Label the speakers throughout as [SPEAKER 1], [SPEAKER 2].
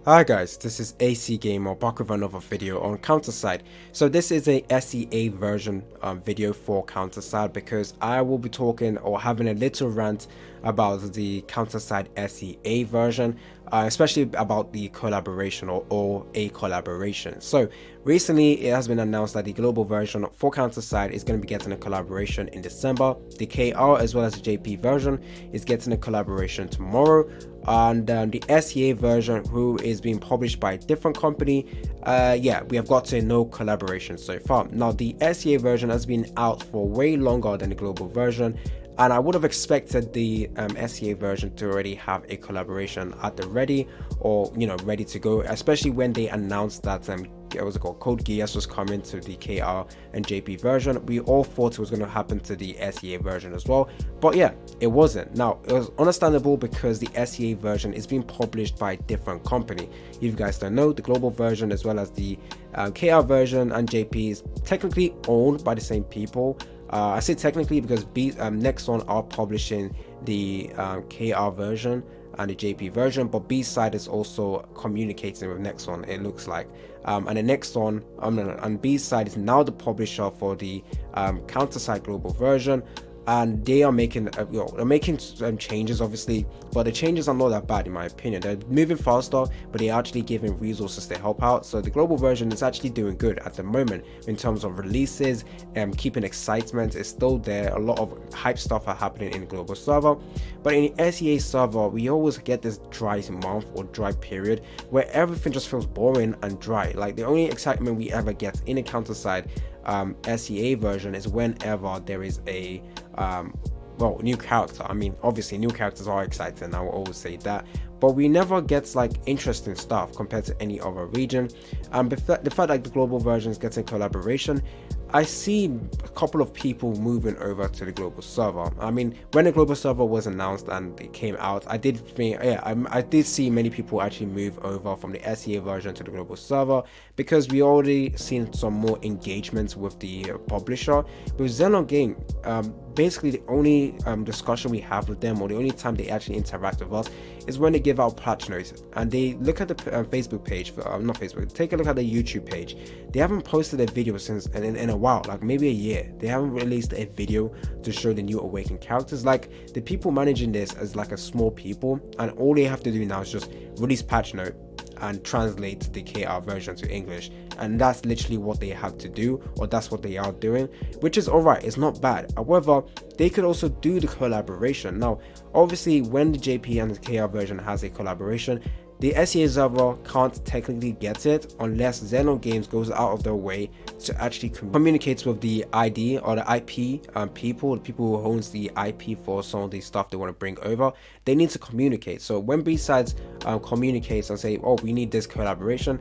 [SPEAKER 1] Hi guys, this is AC Gamer back with another video on Counterside. So this is a SEA version video for Counterside because I will be talking or having a little rant about the Counterside SEA version, especially about the collaboration or a collaboration. So recently it has been announced that the global version for Counterside is going to be getting a collaboration in December. The KR as well as the JP version is getting a collaboration tomorrow, and the SEA version, who is being published by a different company, yeah, we have got to no collaboration so far. Now the SEA version has been out for way longer than the global version, and I would have expected the SEA version to already have a collaboration at the ready, or ready to go, especially when they announced that what's it called, Code Geass was coming to the KR and JP version. We all thought it was going to happen to the SEA version as well, but yeah, it wasn't. Now it was understandable because the SEA version is being published by a different company. If you guys don't know, the global version as well as the KR version and JP is technically owned by the same people. I say technically because Nexon are publishing the KR version and the JP version, but B-side is also communicating with Nexon, it looks like, and the Nexon and B-side is now the publisher for the Counterside global version, and they are making changes obviously, but the changes are not that bad in my opinion. They're moving faster, but they're actually giving resources to help out. So the global version is actually doing good at the moment in terms of releases and keeping excitement. Is still there. A lot of hype stuff are happening in the global server, but in the SEA server we always get this dry month or dry period where everything just feels boring and dry. Like the only excitement we ever get in a Counterside SEA version is whenever there is a new character. I mean, obviously new characters are exciting, I will always say that, but we never get like interesting stuff compared to any other region. The fact that the global version is getting collaboration, I see a couple of people moving over to the global server. I mean, when the global server was announced and it came out, I did think, yeah, I did see many people actually move over from the SEA version to the global server because we already seen some more engagements with the publisher. With ZlongGames, basically the only discussion we have with them, or the only time they actually interact with us, is when they give out patch notes and they look at the Facebook page, not Facebook, take a look at the YouTube page. They haven't posted a video since in a while, like maybe a year. They haven't released a video to show the new awakened characters. Like, the people managing this as like a small people, and all they have to do now is just release patch note and translate the KR version to English, and that's literally what they have to do, or that's what they are doing, which is alright, it's not bad. However, they could also do the collaboration. Now obviously when the JP and the KR version has a collaboration, the SEA server can't technically get it unless ZlongGames goes out of their way to actually communicate with the ID or the IP the people who owns the IP for some of the stuff they want to bring over. They need to communicate. So when B-sides communicates and say, oh, we need this collaboration,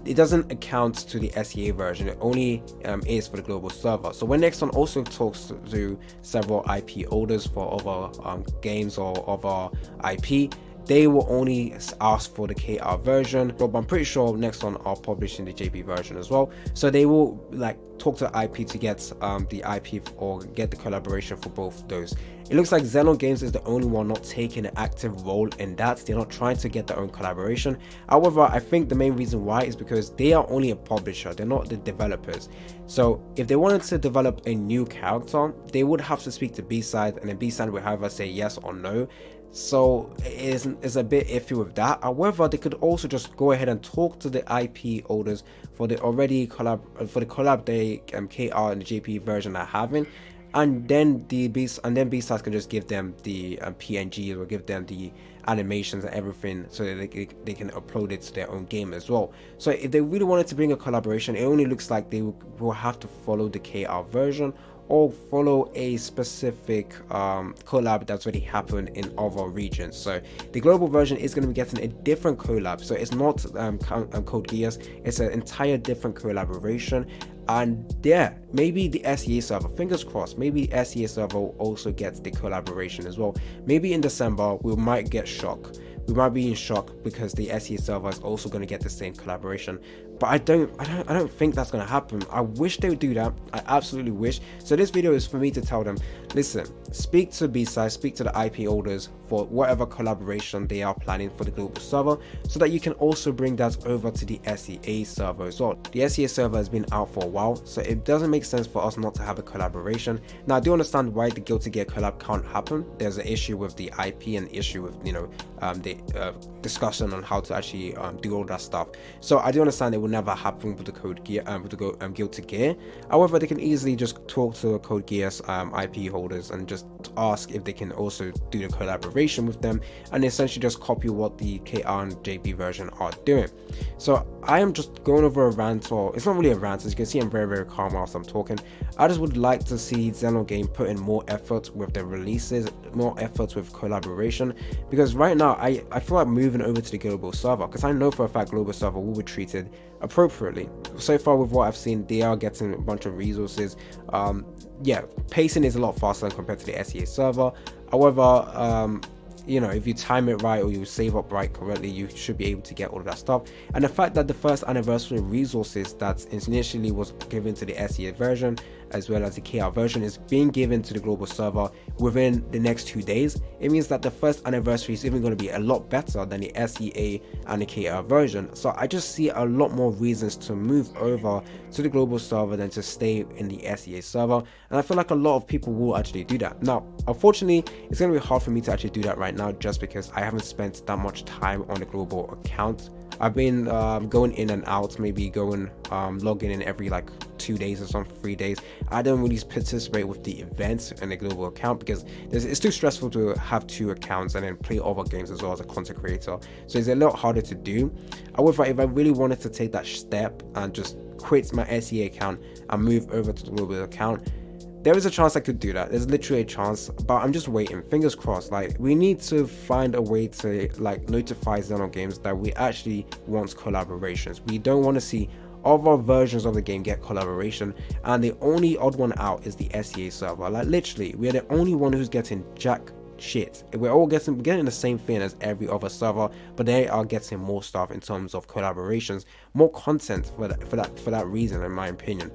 [SPEAKER 1] it doesn't account to the SEA version. It only is for the global server. So when Nexon also talks to several IP holders for other games or other IP, they will only ask for the KR version, but I'm pretty sure Nexon are publishing the JP version as well, so they will like talk to IP to get the IP or get the collaboration for both those. It looks like ZlongGames is the only one not taking an active role in that. They're not trying to get their own collaboration. However, I think the main reason why is because they are only a publisher, they're not the developers. So if they wanted to develop a new character, they would have to speak to B-side, and then B-side will either say yes or no. So it's a bit iffy with that. However, they could also just go ahead and talk to the IP holders for the collab they KR and the JP version are having, and then B-sides can just give them the PNGs or give them the animations and everything, so that they can upload it to their own game as well. So if they really wanted to bring a collaboration, it only looks like they will have to follow the KR version or follow a specific collab that's already happened in other regions. So the global version is going to be getting a different collab, so it's not Code Geass, it's an entire different collaboration. And yeah, maybe the SEA server, fingers crossed, maybe the SEA server will also get the collaboration as well. Maybe in December we might get shock we might be in shock because the SEA server is also going to get the same collaboration. But I don't think that's going to happen. I wish they would do that. I absolutely wish. So this video is for me to tell them, listen, speak to B-side, speak to the IP holders for whatever collaboration they are planning for the global server, so that you can also bring that over to the SEA server as well. The SEA server has been out for a while, so it doesn't make sense for us not to have a collaboration. Now I do understand why the Guilty Gear collab can't happen. There's an issue with the IP and issue with, you know, the discussion on how to actually do all that stuff. So I do understand it will never happen with the Code Gear with the Guilty Gear. However, they can easily just talk to Code Gear's IP holders and just ask if they can also do the collaboration with them, and essentially just copy what the KR and JB version are doing. So I am just going over a rant, or it's not really a rant, as you can see I'm very calm whilst I'm talking. I just would like to see ZlongGames put in more effort with the releases, more effort with collaboration, because right now I feel like moving over to the global server, because I know for a fact global server will be treated appropriately. So far with what I've seen, they are getting a bunch of resources. Yeah, pacing is a lot faster compared to the SEA server. However, you know, if you time it right or you save up right correctly, you should be able to get all of that stuff. And the fact that the first anniversary resources that initially was given to the SEA version as well as the KR version is being given to the global server within the next 2 days, it means that the first anniversary is even going to be a lot better than the SEA and the KR version. So I just see a lot more reasons to move over to the global server than to stay in the SEA server, and I feel like a lot of people will actually do that. Now unfortunately it's going to be hard for me to actually do that right now, just because I haven't spent that much time on the global account. I've been going in and out, maybe going logging in every like 2 days or something, 3 days. I don't really participate with the events in the global account because it's too stressful to have 2 accounts and then play other games as well as a content creator, so it's a lot harder to do. However, if I really wanted to take that step and just quit my SEA account and move over to the global account, there is a chance I could do that. There's literally a chance, but I'm just waiting, fingers crossed. Like, we need to find a way to like notify ZlongGames that we actually want collaborations. We don't want to see other versions of the game get collaboration, and the only odd one out is the SEA server. Like, literally, we are the only one who's getting jack shit. We're all getting the same thing as every other server, but they are getting more stuff in terms of collaborations, more content for that reason, in my opinion.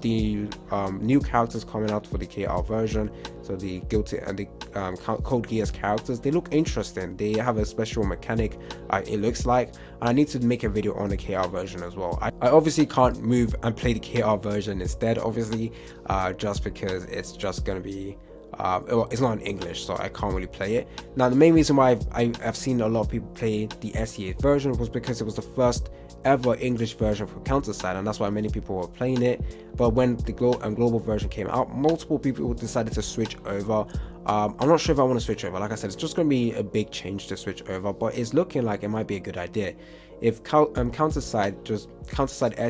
[SPEAKER 1] The new characters coming out for the KR version, so the Guilty and the Code Geass characters, they look interesting. They have a special mechanic, it looks like, and I need to make a video on the KR version as well. I obviously can't move and play the KR version instead, obviously, just because it's just gonna be it's not in English, so I can't really play it. Now the main reason why I've seen a lot of people play the SEA version was because it was the first ever English version for Counterside, and that's why many people were playing it. But when the global version came out, multiple people decided to switch over. I'm not sure if I want to switch over. Like I said, it's just going to be a big change to switch over, but it's looking like it might be a good idea if Counterside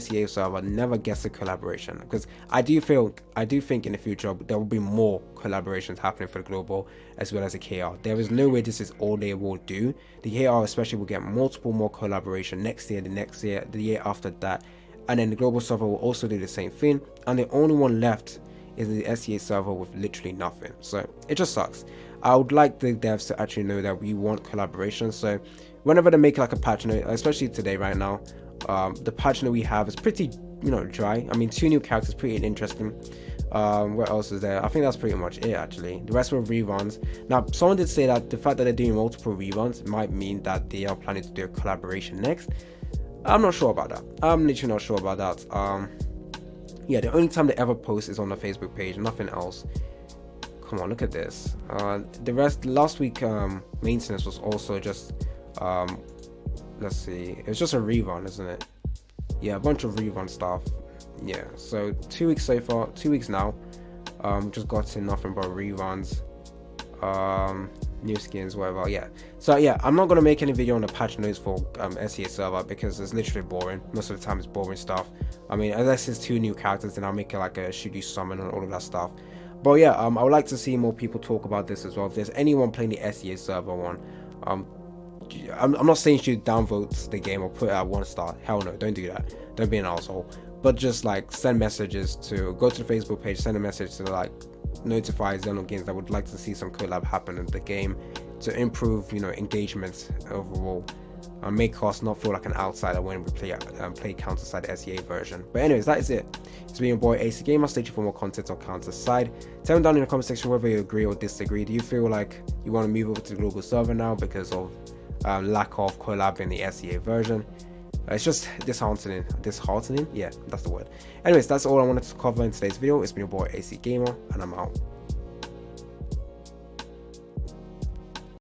[SPEAKER 1] SEA server never gets a collaboration, because I do think in the future there will be more collaborations happening for the global as well as the KR. There is no way this is all they will do. The KR especially will get multiple more collaboration next year, the next year, the year after that, and then the global server will also do the same thing, and the only one left is the SEA server with literally nothing. So it just sucks. I would like the devs to actually know that we want collaboration. So whenever they make like a patch note, especially today right now, the patch note we have is pretty, you know, dry. I mean, 2 new characters, pretty interesting. What else is there? I think that's pretty much it actually. The rest were reruns. Now someone did say that the fact that they're doing multiple reruns might mean that they are planning to do a collaboration next. I'm not sure about that. I'm literally not sure about that. Yeah, the only time they ever post is on the Facebook page, nothing else. Come on, look at this. The rest, last week maintenance was also just let's see, it was just a rerun, isn't it? Yeah, a bunch of rerun stuff. Yeah, so 2 weeks so far, 2 weeks now. Just got to nothing but reruns, new skins, whatever. Yeah, so yeah, I'm not gonna make any video on the patch notes for SEA server because it's literally boring. Most of the time it's boring stuff. I mean, unless it's 2 new characters, then I'll make it like a should you summon and all of that stuff. But yeah, I would like to see more people talk about this as well. If there's anyone playing the SEA server one, I'm not saying you should downvote the game or put it at 1 star. Hell no, don't do that. Don't be an asshole. But just like send messages to go to the Facebook page, send a message to like notify ZlongGames that would like to see some collab happen in the game. to improve, you know, engagement overall, and make us not feel like an outsider when we play Counter-Side SEA version. But anyways, that is it. It's been your boy AC Gamer. Stay tuned for more content on Counter-Side. Tell me down in the comment section whether you agree or disagree. Do you feel like you want to move over to the global server now because of lack of collab in the SEA version? It's just disheartening. Yeah, that's the word. Anyways, that's all I wanted to cover in today's video. It's been your boy AC Gamer, and I'm out.